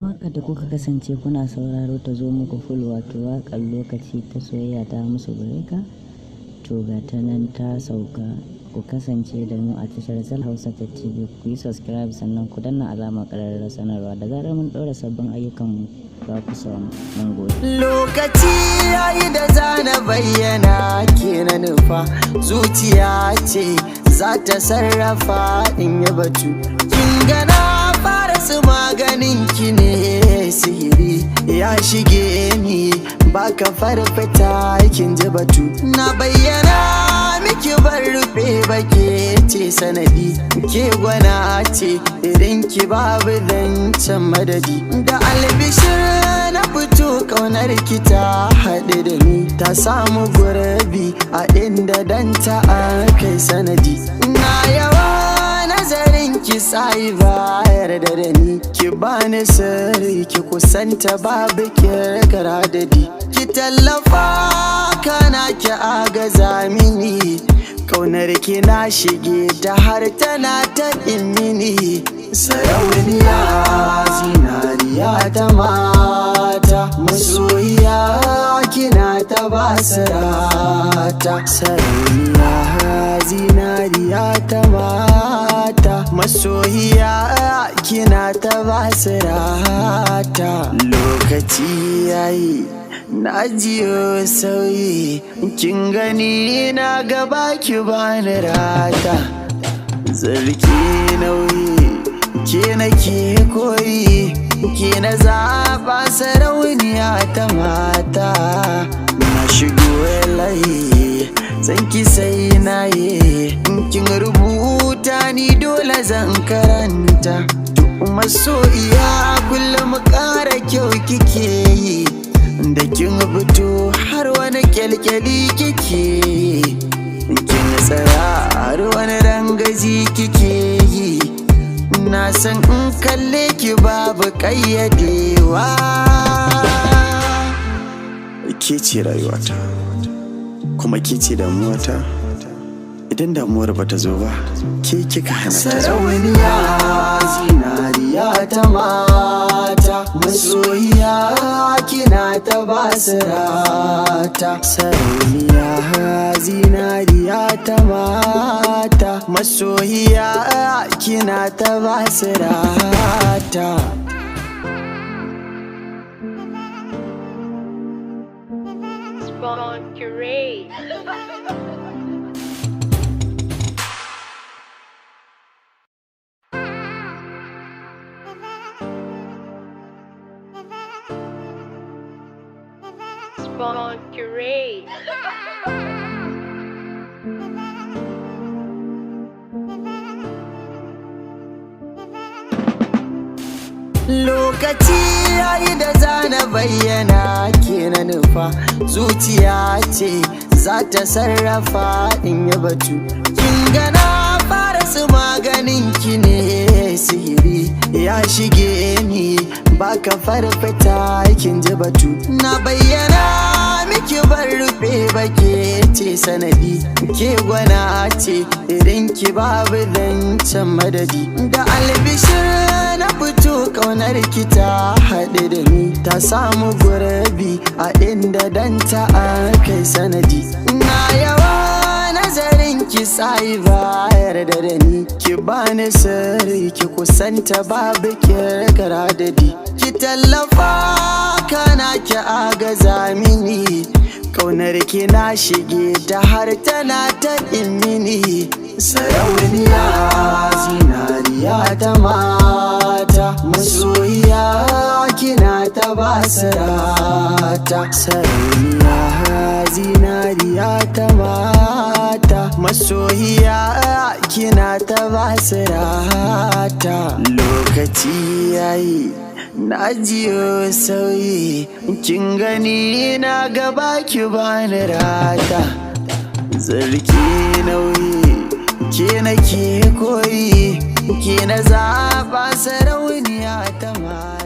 Waƙar da kuka kasance kuna sauraro ta zo muku full wato waƙar lokaci ta soyayya ta Hamisu Breaker. To ga ta nan ta sauka, ku kasance da mu a tashar Zal Hausa ta TV, ku yi subscribe sannan ku danna alamar ƙararrawar sanarwa da zarar mun ɗora sabbin ayyukan za ku samu. Mun gode. Lokaci yayi da zana bayyana ke na nufa, zuciya ce za ta sarrafa in yi batu. Kin gana fara su maganin ki ne sihiri ya shige ni, baka farfata kin ji batu. Na bayyana miki bar rufe bake ce sanadi, ke gwana ce irin ki babu zancen madadi. Da albishir na fito kaunar ki ta haɗe da ni, ta samu gurabi a inda danta kai sanadi. Na yawa nazarin ki sai bayar da ni, ki bani sirri ki kusanta babu kirkira dadi. Ki tallafa kana ki agaza mini, kaunar ki na shige ta har tana ta mini. Sarauniya zinariya ta mata, masoyiya kina ta basirata. Sarauniya zinariya ta mata, masoyiya kina ta basirata. Lokaci yayi na jiyo sauyi, kin gani na gaba ki bani rata. Zarki nauyi ke nake koyi, ke na zaɓa sarauniya ta mata. Na shigo layi zan ki sai na yi, kin rubuta ni dole zan karanta. Masoyiya kullum ƙara kyau kike yi, da kin fito har wani kyalkyali kike yi. Kin tsaya har wani rangaji kike yi, na san in kalle ki babu ƙayyadewa. Ke ce rayuwata kuma ke ce damuwata, idan damuwar bata zo ba ke kika hana ta. Sarauniya zinariya ta mata, masoyiya kina ta basirata. Sarauniya zinariya ta mata, masoyiya kina ta basirata. Curate. Curate. Lokaci yayi da zana bayyana ke na nufa, zuciya ce za ta sarrafa in yi batu. Kin gana fara su maganin ki ne sihiri ya shige ni, baka farfata kin ji batu. Na bayyana miki bar rufe bake ce sanadi, ke gwana ce irin ki babu zancen madadi. Da albishir na fito kaunar ki ta haɗe da ni, ta samu gurabi a inda danta kai sanadi. Na yawa nazarin ki sai bayar da ni, ki bani sirri ki kusanta babu kirkira dadi. Ki tallafa kana ki agaza mini, kaunar ki na shige ta har tana ta mini. Sarauniya zinariya ta mata, masoyiya kina ta basirata. Sarauniya zinariya ta mata, masoyiya kina ta basirata. Lokaci yayi na jiyo sauyi, kin gani na gaba ki bani rata. Zarki nauyi ke nake koyi, ke na zaɓa sarauniya ta mata.